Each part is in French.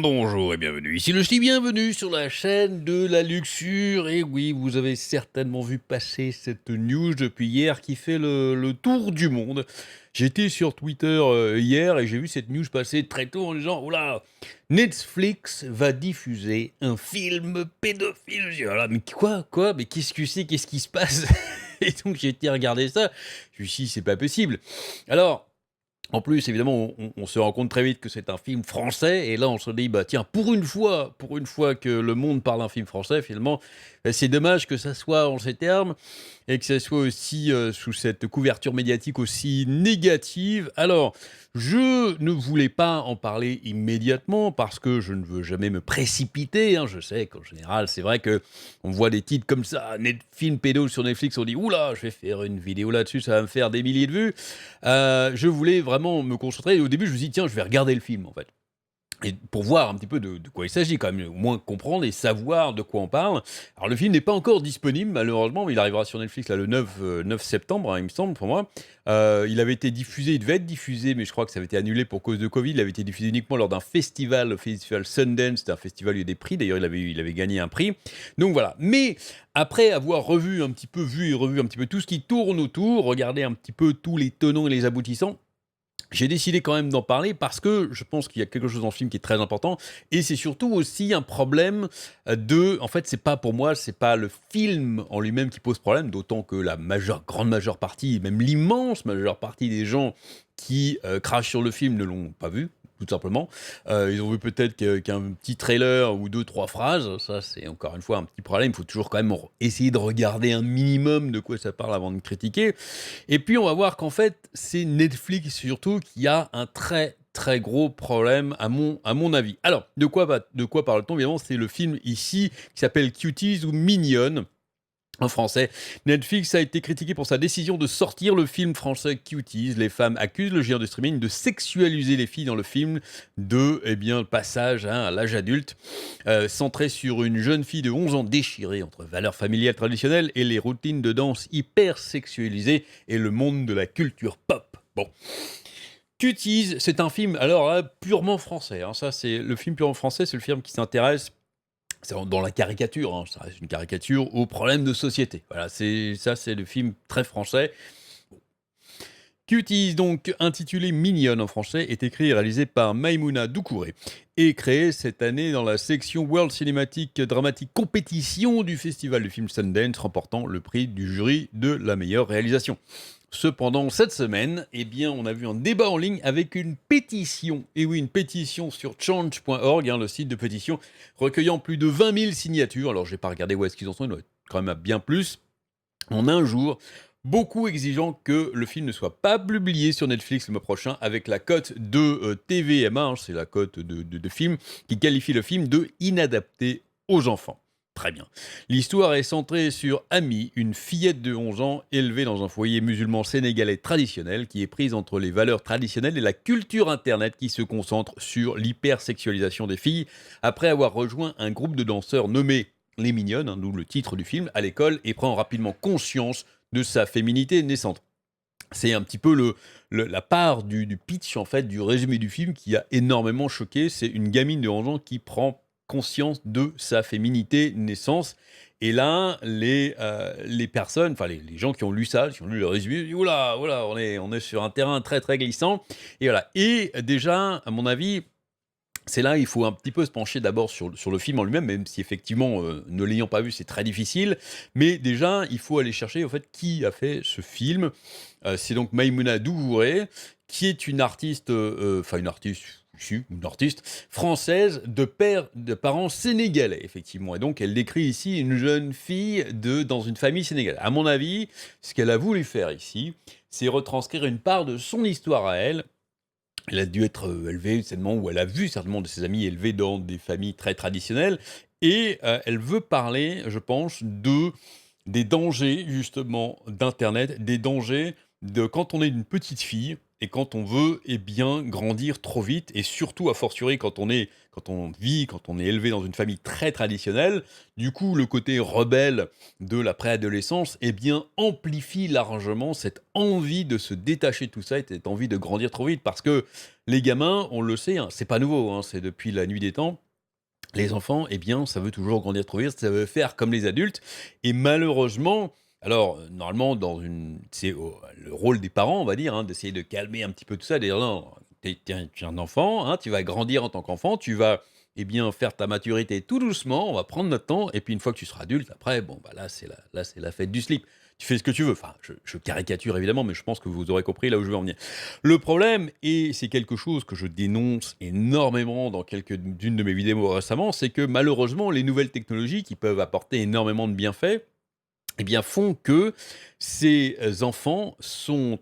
Bonjour et bienvenue, ici le Ch'ti, bienvenue sur la chaîne de la luxure. Et oui, vous avez certainement vu passer cette news depuis hier qui fait le tour du monde. J'étais sur Twitter hier et j'ai vu cette news passer très tôt en disant: oula, Netflix va diffuser un film pédophile. J'ai dit: oh là, mais quoi? Mais qu'est-ce que c'est? Qu'est-ce qui se passe? Et donc j'ai été regarder ça. Je me suis dit: c'est pas possible. Alors, en plus, évidemment, on se rend compte très vite que c'est un film français et là, on se dit: «Bah, tiens, pour une fois que le monde parle d'un film français, finalement, c'est dommage que ça soit en ces termes et que ça soit aussi, sous cette couverture médiatique aussi négative». Alors, je ne voulais pas en parler immédiatement parce que je ne veux jamais me précipiter, hein. Je sais qu'en général, c'est vrai qu'on voit des titres comme ça, film pédo sur Netflix, on dit: «Ouh là, je vais faire une vidéo là-dessus, ça va me faire des milliers de vues». Je voulais vraiment me concentrer et au début, je me suis dit: «Tiens, je vais regarder le film, en fait». Et pour voir un petit peu de quoi il s'agit quand même, au moins comprendre et savoir de quoi on parle. Alors le film n'est pas encore disponible malheureusement, mais il arrivera sur Netflix là le 9 septembre, hein, il me semble pour moi. Il avait été diffusé, il devait être diffusé, mais je crois que ça avait été annulé pour cause de Covid. Il avait été diffusé uniquement lors d'un festival, le festival Sundance, c'était un festival où il y a des prix, d'ailleurs il avait gagné un prix. Donc voilà, mais après avoir revu un petit peu, vu et revu un petit peu tout ce qui tourne autour, regardé un petit peu tous les tenants et les aboutissants, j'ai décidé quand même d'en parler parce que je pense qu'il y a quelque chose dans le film qui est très important et c'est surtout aussi un problème en fait, c'est pas pour moi, c'est pas le film en lui-même qui pose problème, d'autant que la grande majeure partie, même l'immense majeure partie des gens qui crachent sur le film ne l'ont pas vu, tout simplement. Ils ont vu peut-être qu'un petit trailer ou deux, trois phrases. Ça, c'est encore une fois un petit problème. Il faut toujours quand même essayer de regarder un minimum de quoi ça parle avant de critiquer. Et puis on va voir qu'en fait, c'est Netflix surtout qui a un très, très gros problème à mon avis. Alors, de quoi parle-t-on? Évidemment, c'est le film ici qui s'appelle Cuties ou Mignonnes en français. Netflix a été critiqué pour sa décision de sortir le film français Cuties. Les femmes accusent le géant de streaming de sexualiser les filles dans le film, le passage, hein, à l'âge adulte, centré sur une jeune fille de 11 ans déchirée entre valeurs familiales traditionnelles et les routines de danse hyper sexualisées et le monde de la culture pop. Bon. Cuties, c'est un film, alors là, purement français, hein. Ça, c'est le film purement français, c'est le film qui s'intéresse, c'est dans la caricature, hein, ça reste une caricature, aux problèmes de société. Voilà, c'est le film très français. Cuties, donc intitulé Mignonne en français, est écrit et réalisé par Maïmouna Doucouré et créé cette année dans la section World Cinematic Dramatic Competition du Festival du film Sundance, remportant le prix du jury de la meilleure réalisation. Cependant, cette semaine, eh bien, on a vu un débat en ligne avec une pétition. Et oui, une pétition sur change.org, hein, le site de pétition, recueillant plus de 20 000 signatures. Alors, je n'ai pas regardé où est-ce qu'ils en sont, il doit être quand même à bien plus. En un jour, beaucoup exigeant que le film ne soit pas publié sur Netflix le mois prochain avec la cote de TVMA, hein, c'est la cote de film, qui qualifie le film de inadapté aux enfants. Très bien. L'histoire est centrée sur Ami, une fillette de 11 ans élevée dans un foyer musulman sénégalais traditionnel qui est prise entre les valeurs traditionnelles et la culture internet qui se concentre sur l'hypersexualisation des filles après avoir rejoint un groupe de danseurs nommé Les Mignonnes, hein, d'où le titre du film, à l'école et prend rapidement conscience de sa féminité naissante. C'est un petit peu la part du pitch, en fait, du résumé du film qui a énormément choqué. C'est une gamine de 11 ans qui prend conscience de sa féminité naissance. Et là, les personnes, enfin les gens qui ont lu ça, qui ont lu le résumé, ils disent: oula, oula, on est sur un terrain très très glissant. Et voilà. Et déjà, à mon avis, c'est là, il faut un petit peu se pencher d'abord sur le film en lui-même, même si effectivement, ne l'ayant pas vu, c'est très difficile. Mais déjà, il faut aller chercher, en fait, qui a fait ce film. C'est donc Maïmouna Dougouré, qui est une artiste, enfin une artiste, si, une artiste française de parents sénégalais, effectivement. Et donc, elle décrit ici une jeune fille dans une famille sénégalaise. À mon avis, ce qu'elle a voulu faire ici, c'est retranscrire une part de son histoire à elle. Elle a dû être, élevée certainement, ou elle a vu certainement de ses amis élevés dans des familles très traditionnelles et elle veut parler, je pense, des dangers justement d'internet, des dangers de quand on est une petite fille et quand on veut, eh bien, grandir trop vite et surtout a fortiori quand on est élevé dans une famille très traditionnelle, du coup, le côté rebelle de la préadolescence, eh bien, amplifie largement cette envie de se détacher de tout ça et cette envie de grandir trop vite parce que les gamins, on le sait, hein, c'est pas nouveau, hein, c'est depuis la nuit des temps. Les enfants, eh bien, ça veut toujours grandir trop vite, ça veut faire comme les adultes et malheureusement, alors, normalement c'est le rôle des parents, on va dire, hein, d'essayer de calmer un petit peu tout ça, de dire: «Non, tu es un enfant, hein, tu vas grandir en tant qu'enfant, tu vas, eh bien, faire ta maturité tout doucement, on va prendre notre temps et puis une fois que tu seras adulte, après, bon, bah, là, c'est la fête du slip. Tu fais ce que tu veux». Enfin, je caricature évidemment, mais je pense que vous aurez compris là où je veux en venir. Le problème, et c'est quelque chose que je dénonce énormément dans quelques-unes de mes vidéos récemment, c'est que malheureusement, les nouvelles technologies qui peuvent apporter énormément de bienfaits, eh bien, font que ces enfants sont,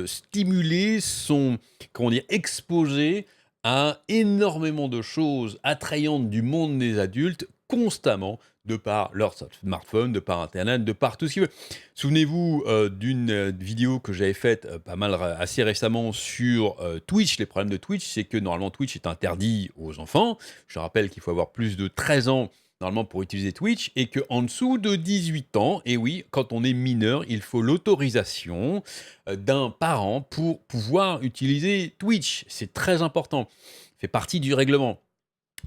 stimulés, sont, comment dire? Exposés à énormément de choses attrayantes du monde des adultes constamment, de par leur smartphone, de par internet, de par tout ce qu'ils veulent. Souvenez-vous, d'une, vidéo que j'avais faite, pas mal assez récemment sur, Twitch. Les problèmes de Twitch, c'est que normalement Twitch est interdit aux enfants. Je rappelle qu'il faut avoir plus de 13 ans normalement pour utiliser Twitch, et qu'en dessous de 18 ans, et oui, quand on est mineur, il faut l'autorisation d'un parent pour pouvoir utiliser Twitch. C'est très important. Ça fait partie du règlement.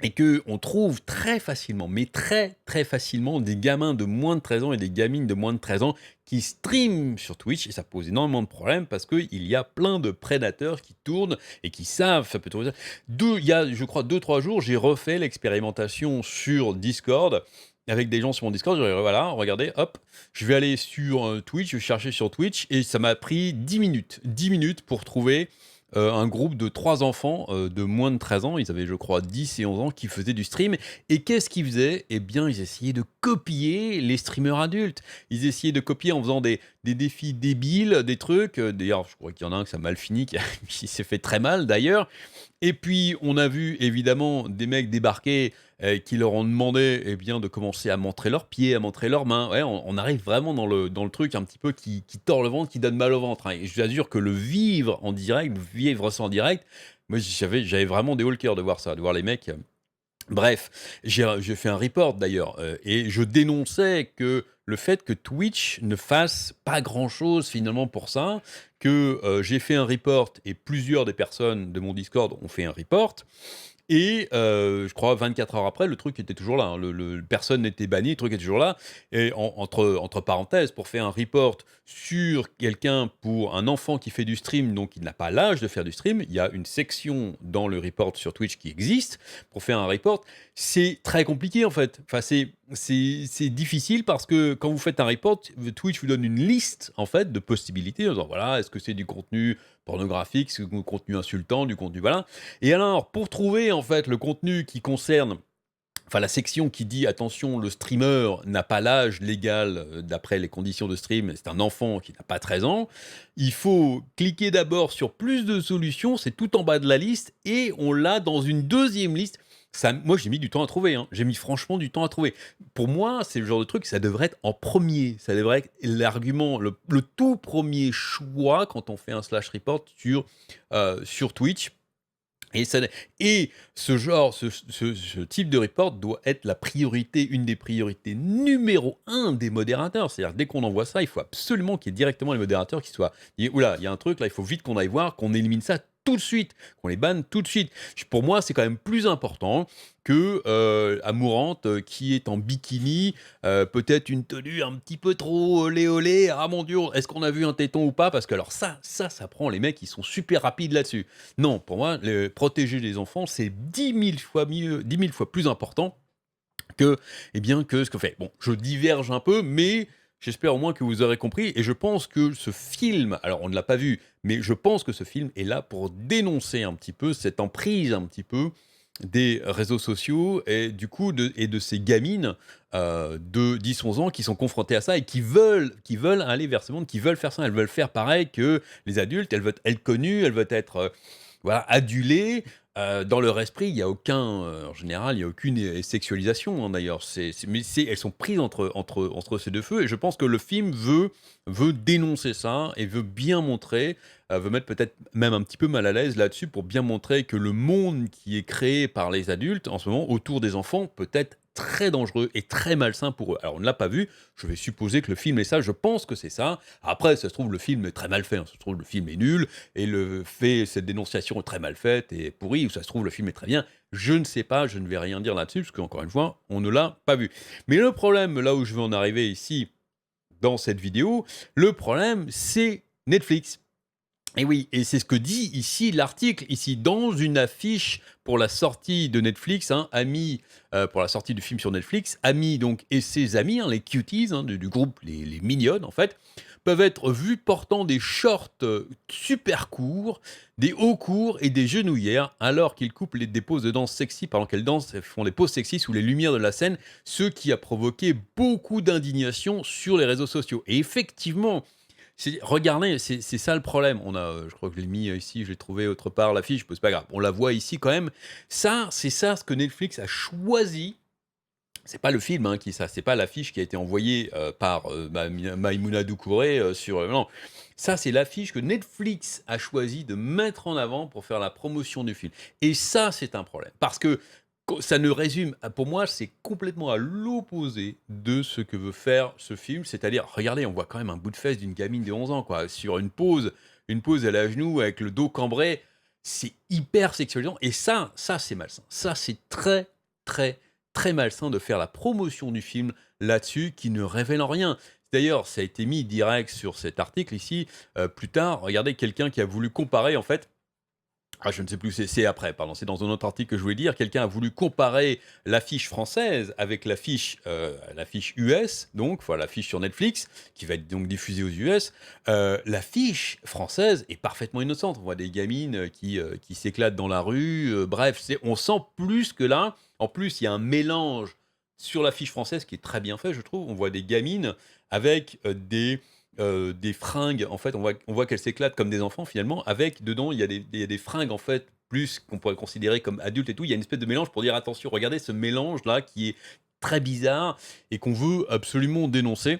Et que on trouve très facilement, mais très, très facilement, des gamins de moins de 13 ans et des gamines de moins de 13 ans qui streament sur Twitch et ça pose énormément de problèmes parce qu'il y a plein de prédateurs qui tournent et qui savent, ça peut tourner. Il y a, je crois, 2 3 jours, j'ai refait l'expérimentation sur Discord avec des gens sur mon Discord. Je dis, voilà, regardez, hop, je vais aller sur Twitch, je vais chercher sur Twitch et ça m'a pris 10 minutes. 10 minutes pour trouver un groupe de 3 enfants, de moins de 13 ans, ils avaient je crois 10 et 11 ans, qui faisaient du stream et qu'est-ce qu'ils faisaient? Eh bien, ils essayaient de copier les streamers adultes. Ils essayaient de copier en faisant des défis débiles, des trucs, d'ailleurs je crois qu'il y en a un que ça a mal fini, qui s'est fait très mal d'ailleurs. Et puis, on a vu évidemment des mecs débarquer qui leur ont demandé, eh bien, de commencer à montrer leurs pieds, à montrer leurs mains. Ouais, on arrive vraiment dans le truc un petit peu qui tord le ventre, qui donne mal au ventre, hein. Et je vous assure que le vivre en direct, vivre ça en direct, moi j'avais vraiment des hauts le cœur de voir ça, de voir les mecs. Bref, j'ai fait un report d'ailleurs, et je dénonçais que le fait que Twitch ne fasse pas grand-chose finalement pour ça, que, j'ai fait un report et plusieurs des personnes de mon Discord ont fait un report et je crois 24 heures après, le truc était toujours là, hein. Le personne n'était banni, le truc est toujours là et entre parenthèses, pour faire un report sur quelqu'un pour un enfant qui fait du stream, donc il n'a pas l'âge de faire du stream, il y a une section dans le report sur Twitch qui existe pour faire un report. C'est très compliqué, en fait. Enfin, c'est difficile parce que quand vous faites un report, Twitch vous donne une liste, en fait, de possibilités en disant, voilà, est-ce que c'est du contenu pornographique, c'est du contenu insultant, du contenu voilà. Et alors, pour trouver en fait le contenu qui concerne, enfin la section qui dit attention, le streamer n'a pas l'âge légal d'après les conditions de stream, c'est un enfant qui n'a pas 13 ans, il faut cliquer d'abord sur plus de solutions, c'est tout en bas de la liste, et on l'a dans une deuxième liste. Ça, moi, j'ai mis du temps à trouver, hein. J'ai mis franchement du temps à trouver. Pour moi, c'est le genre de truc, ça devrait être en premier. Ça devrait être l'argument, le tout premier choix quand on fait un slash report sur Twitch. Et, ça, et ce genre, ce type de report doit être la priorité, une des priorités numéro un des modérateurs. C'est-à-dire, dès qu'on envoie ça, il faut absolument qu'il y ait directement les modérateurs qui soient. Oula, il y a un truc là, il faut vite qu'on aille voir, qu'on élimine ça tout de suite, qu'on les banne tout de suite. Pour moi, c'est quand même plus important que Amourante qui est en bikini, peut-être une tenue un petit peu trop olé olé. Ah mon Dieu, est-ce qu'on a vu un téton ou pas? Parce que alors ça prend les mecs, ils sont super rapides là-dessus. Non, pour moi, protéger les enfants, c'est 10 000 fois mieux, 10 000 fois plus important que, eh bien, que ce que fait. Bon, je diverge un peu, mais j'espère au moins que vous aurez compris. Et je pense que ce film, alors on ne l'a pas vu, mais je pense que ce film est là pour dénoncer un petit peu cette emprise un petit peu des réseaux sociaux et du coup de ces gamines de 10 11 ans qui sont confrontées à ça et qui veulent aller vers ce monde, qui veulent faire ça, elles veulent faire pareil que les adultes, elles veulent être connues, elles veulent être voilà, adulées, dans leur esprit, il y a aucun, en général, il y a aucune, sexualisation, hein, d'ailleurs. Mais elles sont prises entre ces 2 feux et je pense que le film veut dénoncer ça et veut bien montrer, veut mettre peut-être même un petit peu mal à l'aise là-dessus pour bien montrer que le monde qui est créé par les adultes, en ce moment, autour des enfants, peut être très dangereux et très malsain pour eux. Alors on ne l'a pas vu, je vais supposer que le film est ça, je pense que c'est ça. Après, ça se trouve, le film est très mal fait, hein, ça se trouve, le film est nul et cette dénonciation est très mal faite et pourrie, ou ça se trouve, le film est très bien. Je ne sais pas, je ne vais rien dire là-dessus, parce qu'encore une fois, on ne l'a pas vu. Mais le problème, là où je veux en arriver ici, dans cette vidéo, le problème, c'est Netflix. Et oui, et c'est ce que dit ici l'article, ici dans une affiche pour la sortie de Netflix, hein, pour la sortie du film sur Netflix, Ami donc et ses amis, hein, les cuties hein, du groupe, les mignonnes en fait, peuvent être vus portant des shorts super courts, des hauts courts et des genouillères, alors qu'ils coupent des poses de danse sexy pendant qu'elles dansent, elles font des poses sexy sous les lumières de la scène, ce qui a provoqué beaucoup d'indignation sur les réseaux sociaux. Et effectivement, regardez, c'est ça le problème. Je crois que je l'ai mis ici, je l'ai trouvé autre part, l'affiche, c'est pas grave. On la voit ici quand même. Ça, c'est ça ce que Netflix a choisi. C'est pas le film hein, c'est pas l'affiche qui a été envoyée par Maïmouna Doucouré non. Ça, c'est l'affiche que Netflix a choisi de mettre en avant pour faire la promotion du film. Et ça, c'est un problème. Parce que ça ne résume, pour moi, c'est complètement à l'opposé de ce que veut faire ce film. C'est-à-dire, regardez, on voit quand même un bout de fesse d'une gamine de 11 ans, quoi, sur une pose elle est à genoux avec le dos cambré. C'est hyper sexualisant. Et ça, c'est malsain. Ça, c'est très, très, très malsain de faire la promotion du film là-dessus qui ne révèle en rien. D'ailleurs, ça a été mis direct sur cet article ici. Plus tard, regardez quelqu'un qui a voulu comparer en fait je ne sais plus, c'est après, pardon, c'est dans un autre article que je voulais dire. Quelqu'un a voulu comparer l'affiche française avec l'affiche US, donc voilà, l'affiche sur Netflix, qui va être donc diffusée aux US. L'affiche française est parfaitement innocente. On voit des gamines qui s'éclatent dans la rue. Bref, on sent plus que là. En plus, il y a un mélange sur l'affiche française qui est très bien fait, je trouve. On voit des gamines avec des fringues, en fait, on voit qu'elles s'éclatent comme des enfants finalement, avec dedans, il y a des fringues en fait, plus qu'on pourrait considérer comme adultes et tout. Il y a une espèce de mélange pour dire attention, regardez ce mélange-là qui est très bizarre et qu'on veut absolument dénoncer.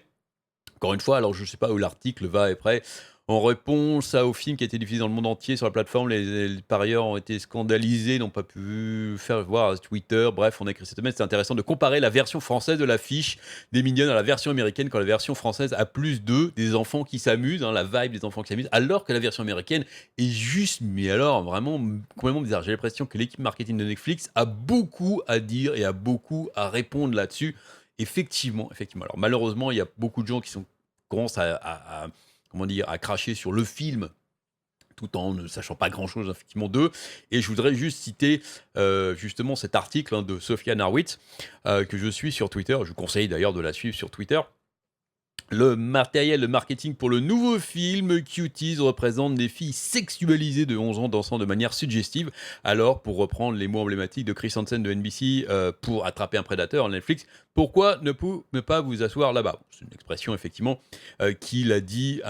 Encore une fois, alors je ne sais pas où l'article va après. En réponse au film qui a été diffusé dans le monde entier sur la plateforme, les parieurs ont été scandalisés, n'ont pas pu faire voir Twitter. Bref, on a écrit cette semaine, c'est intéressant de comparer la version française de l'affiche des Mignonnes à la version américaine, quand la version française a plus des enfants qui s'amusent, hein, la vibe des enfants qui s'amusent, alors que la version américaine est juste, mais alors vraiment complètement bizarre. J'ai l'impression que l'équipe marketing de Netflix a beaucoup à dire et a beaucoup à répondre là-dessus. Effectivement, effectivement. Alors malheureusement, il y a beaucoup de gens qui commencent comment dire, à cracher sur le film tout en ne sachant pas grand-chose effectivement d'eux. Et je voudrais juste citer justement cet article hein, de Sophia Narwitz que je suis sur Twitter. Je vous conseille d'ailleurs de la suivre sur Twitter. Le matériel de marketing pour le nouveau film Cuties représente des filles sexualisées de 11 ans dansant de manière suggestive. Alors, pour reprendre les mots emblématiques de Chris Hansen de NBC pour attraper un prédateur en Netflix, pourquoi ne pas vous asseoir là-bas? C'est une expression effectivement qu'il a dit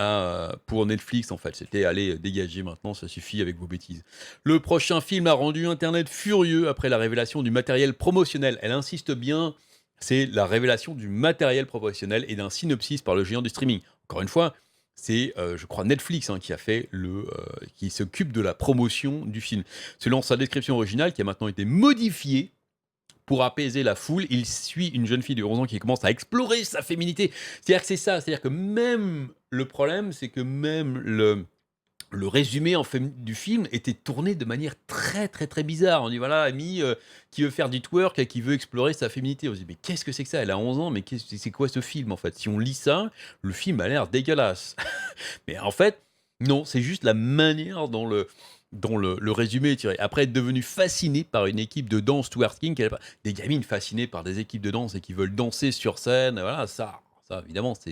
pour Netflix en fait. C'était allez dégager maintenant, ça suffit avec vos bêtises. Le prochain film a rendu Internet furieux après la révélation du matériel promotionnel. Elle insiste bien, c'est la révélation du matériel promotionnel et d'un synopsis par le géant du streaming. Encore une fois, c'est, je crois, Netflix hein, qui s'occupe de la promotion du film. Selon sa description originale, qui a maintenant été modifiée pour apaiser la foule, il suit une jeune fille de 11 ans qui commence à explorer sa féminité. C'est-à-dire que c'est ça, c'est-à-dire que même le problème, c'est que même le résumé en fait du film était tourné de manière très, très, très bizarre. On dit voilà, Amy qui veut faire du twerk et qui veut explorer sa féminité. On se dit mais qu'est-ce que c'est que ça? Elle a 11 ans, mais c'est quoi ce film en fait? Si on lit ça, le film a l'air dégueulasse. Mais en fait, non, c'est juste la manière dont le résumé est tiré. Après être devenu fasciné par une équipe de danse twerking, des gamines fascinées par des équipes de danse et qui veulent danser sur scène, voilà, ça évidemment, ça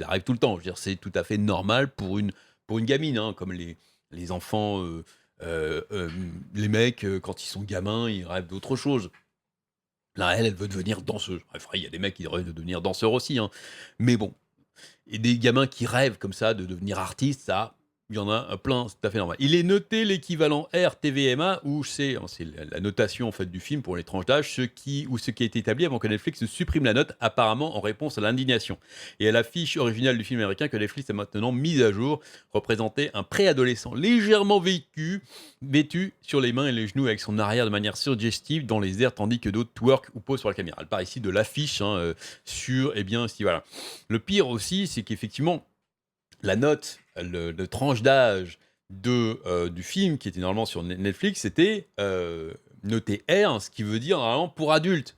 arrive tout le temps. Je veux dire, c'est tout à fait normal pour une gamine, hein, comme les enfants, les mecs, quand ils sont gamins, ils rêvent d'autre chose. Là, elle veut devenir danseuse. Enfin, il y a des mecs qui rêvent de devenir danseurs aussi, hein. Mais bon, et des gamins qui rêvent comme ça de devenir artistes, ça, il y en a plein, c'est tout à fait normal. Il est noté l'équivalent RTVMA, où c'est la notation en fait du film pour les tranches d'âge, ce qui a été établi avant que Netflix ne supprime la note, apparemment en réponse à l'indignation. Et à l'affiche originale du film américain que Netflix a maintenant mise à jour, représentait un préadolescent légèrement vêtu sur les mains et les genoux avec son arrière de manière suggestive dans les airs, tandis que d'autres twerk ou posent sur la caméra. Elle part ici de l'affiche sur, eh bien, si voilà. Le pire aussi, c'est qu'effectivement, la note, le tranche d'âge du film qui était normalement sur Netflix, c'était noté R, ce qui veut dire normalement pour adultes.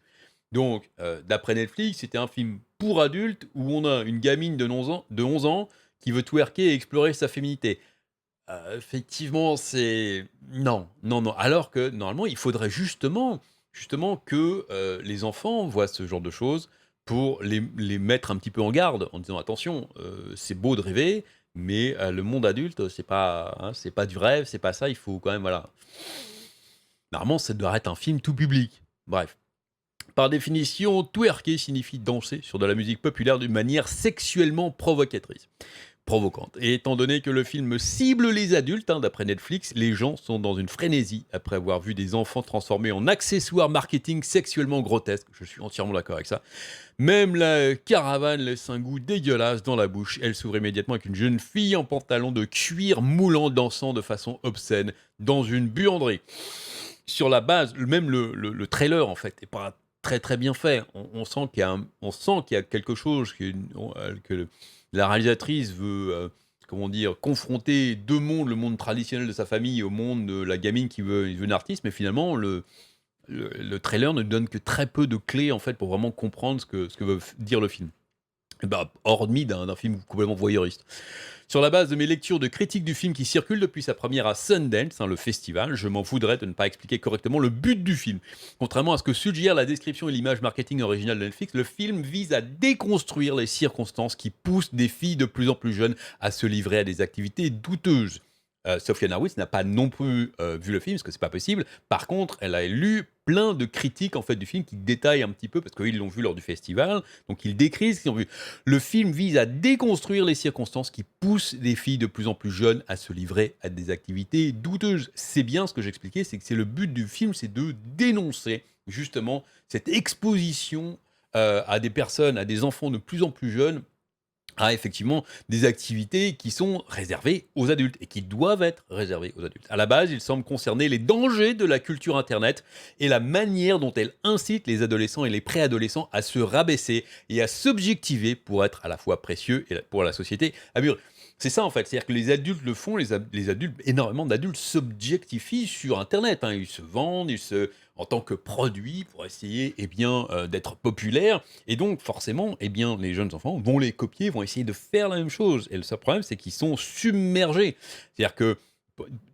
Donc, d'après Netflix, c'était un film pour adultes où on a une gamine de 11 ans qui veut twerker et explorer sa féminité. Effectivement, c'est... Non, non, non. Alors que, normalement, il faudrait justement que les enfants voient ce genre de choses pour les mettre un petit peu en garde, en disant: «Attention, c'est beau de rêver, mais le monde adulte, c'est pas, hein, c'est pas du rêve, c'est pas ça, il faut quand même, voilà». Normalement, ça devrait être un film tout public. Bref. Par définition, twerker signifie danser sur de la musique populaire d'une manière sexuellement provocante. Et étant donné que le film cible les adultes, hein, d'après Netflix, les gens sont dans une frénésie après avoir vu des enfants transformés en accessoires marketing sexuellement grotesques. Je suis entièrement d'accord avec ça. Même la caravane laisse un goût dégueulasse dans la bouche. Elle s'ouvre immédiatement avec une jeune fille en pantalon de cuir moulant dansant de façon obscène dans une buanderie. Sur la base, même le trailer en fait est pas très très bien fait. On sent qu'il y a quelque chose que la réalisatrice veut, comment dire, confronter deux mondes, le monde traditionnel de sa famille au monde de la gamine qui veut une artiste, mais finalement le trailer ne donne que très peu de clés en fait pour vraiment comprendre ce que veut dire le film. Bah, hormis d'un film complètement voyeuriste. Sur la base de mes lectures de critiques du film qui circulent depuis sa première à Sundance, hein, le festival, je m'en voudrais de ne pas expliquer correctement le but du film. Contrairement à ce que suggère la description et l'image marketing originale de Netflix, le film vise à déconstruire les circonstances qui poussent des filles de plus en plus jeunes à se livrer à des activités douteuses. Sophia Narwitz n'a pas non plus vu le film, parce que c'est pas possible. Par contre, elle a lu plein de critiques en fait du film qui détaillent un petit peu, parce qu'ils l'ont vu lors du festival, donc ils décrivent ce qu'ils ont vu. Le film vise à déconstruire les circonstances qui poussent des filles de plus en plus jeunes à se livrer à des activités douteuses. C'est bien ce que j'expliquais, c'est que c'est le but du film, c'est de dénoncer justement cette exposition à des personnes, à des enfants de plus en plus jeunes, à effectivement des activités qui sont réservées aux adultes et qui doivent être réservées aux adultes. À la base, il semble concerner les dangers de la culture Internet et la manière dont elle incite les adolescents et les préadolescents à se rabaisser et à s'objectiver pour être à la fois précieux et pour la société à mûrir. C'est ça en fait, c'est-à-dire que les adultes le font, les adultes, énormément d'adultes s'objectifient sur Internet, hein. Ils se vendent, en tant que produit pour essayer d'être populaires. Et donc, forcément, les jeunes enfants vont les copier, vont essayer de faire la même chose. Et le seul problème, c'est qu'ils sont submergés. C'est-à-dire que,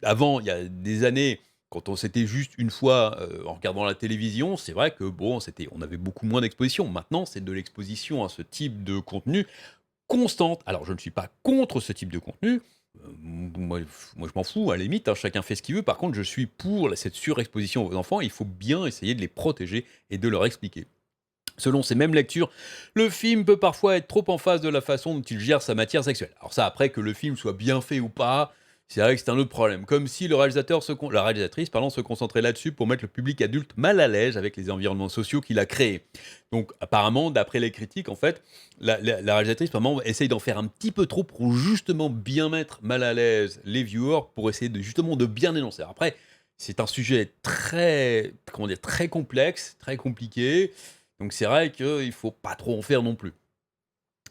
avant, il y a des années, quand on s'était juste une fois en regardant la télévision, c'est vrai que bon, on avait beaucoup moins d'exposition. Maintenant, c'est de l'exposition à ce type de contenu constante. Alors, je ne suis pas contre ce type de contenu. Moi, je m'en fous, à la limite, hein, chacun fait ce qu'il veut. Par contre, je suis pour cette surexposition aux enfants. Il faut bien essayer de les protéger et de leur expliquer. Selon ces mêmes lectures, le film peut parfois être trop en phase de la façon dont il gère sa matière sexuelle. Alors ça, après que le film soit bien fait ou pas, c'est vrai que c'est un autre problème. Comme si la réalisatrice se concentrait là-dessus pour mettre le public adulte mal à l'aise avec les environnements sociaux qu'il a créés. Donc apparemment, d'après les critiques, en fait, la réalisatrice apparemment essaye d'en faire un petit peu trop pour justement bien mettre mal à l'aise les viewers, pour essayer justement de bien dénoncer. Après, c'est un sujet très, comment dire, très complexe, très compliqué. Donc c'est vrai qu'il faut pas trop en faire non plus.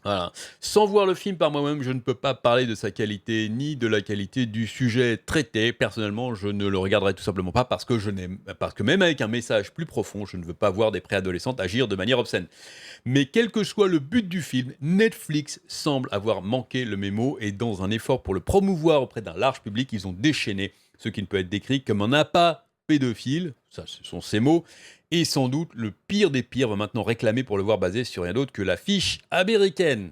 Voilà. Sans voir le film par moi-même, je ne peux pas parler de sa qualité ni de la qualité du sujet traité. Personnellement, je ne le regarderai tout simplement pas parce que même avec un message plus profond, je ne veux pas voir des préadolescentes agir de manière obscène. Mais quel que soit le but du film, Netflix semble avoir manqué le mémo et dans un effort pour le promouvoir auprès d'un large public, ils ont déchaîné ce qui ne peut être décrit comme un appât pédophile, ça ce sont ces mots, et sans doute le pire des pires va maintenant réclamer pour le voir basé sur rien d'autre que l'affiche américaine.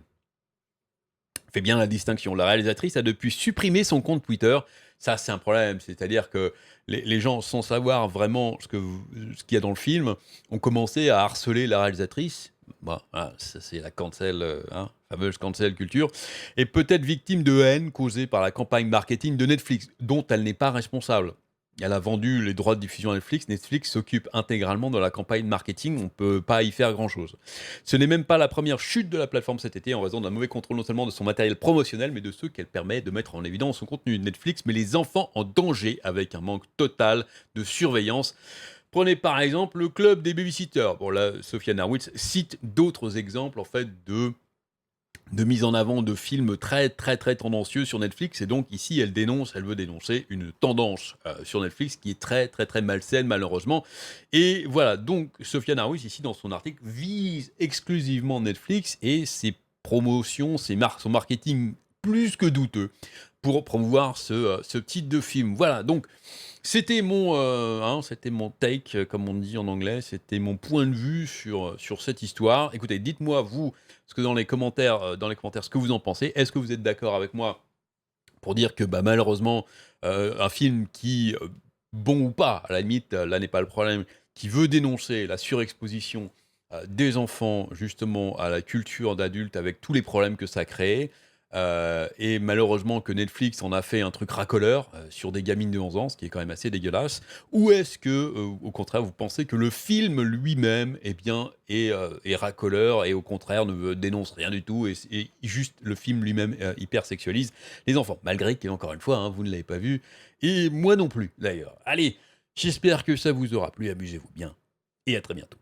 Fait bien la distinction. La réalisatrice a depuis supprimé son compte Twitter. Ça, c'est un problème. C'est-à-dire que les gens, sans savoir vraiment ce qu'il y a dans le film, ont commencé à harceler la réalisatrice. Voilà, ça c'est la cancel, fameuse cancel culture, est peut-être victime de haine causée par la campagne marketing de Netflix, dont elle n'est pas responsable. Elle a vendu les droits de diffusion à Netflix. Netflix s'occupe intégralement de la campagne marketing. On ne peut pas y faire grand-chose. Ce n'est même pas la première chute de la plateforme cet été en raison d'un mauvais contrôle non seulement de son matériel promotionnel, mais de ceux qu'elle permet de mettre en évidence son contenu. Netflix met les enfants en danger avec un manque total de surveillance. Prenez par exemple le club des babysitters. Bon là, Sophia Narwitz cite d'autres exemples en fait de mise en avant de films très très très tendancieux sur Netflix, et donc ici elle veut dénoncer une tendance sur Netflix qui est très très très malsaine malheureusement. Et voilà, donc Sophia Narwitz ici dans son article vise exclusivement Netflix et ses promotions, son marketing plus que douteux pour promouvoir ce type de film. Voilà, donc c'était mon take, comme on dit en anglais, c'était mon point de vue sur cette histoire. Écoutez, dites-moi vous, ce que dans les commentaires, ce que vous en pensez. Est-ce que vous êtes d'accord avec moi pour dire que bah, malheureusement, un film qui, bon ou pas, à la limite, là n'est pas le problème, qui veut dénoncer la surexposition des enfants justement à la culture d'adultes avec tous les problèmes que ça crée, et malheureusement que Netflix en a fait un truc racoleur sur des gamines de 11 ans, ce qui est quand même assez dégueulasse. Ou est-ce que, au contraire, vous pensez que le film lui-même eh bien, est racoleur et au contraire dénonce rien du tout et juste le film lui-même hyper sexualise les enfants, malgré qu'encore une fois, vous ne l'avez pas vu, et moi non plus d'ailleurs. Allez, j'espère que ça vous aura plu, amusez-vous bien, et à très bientôt.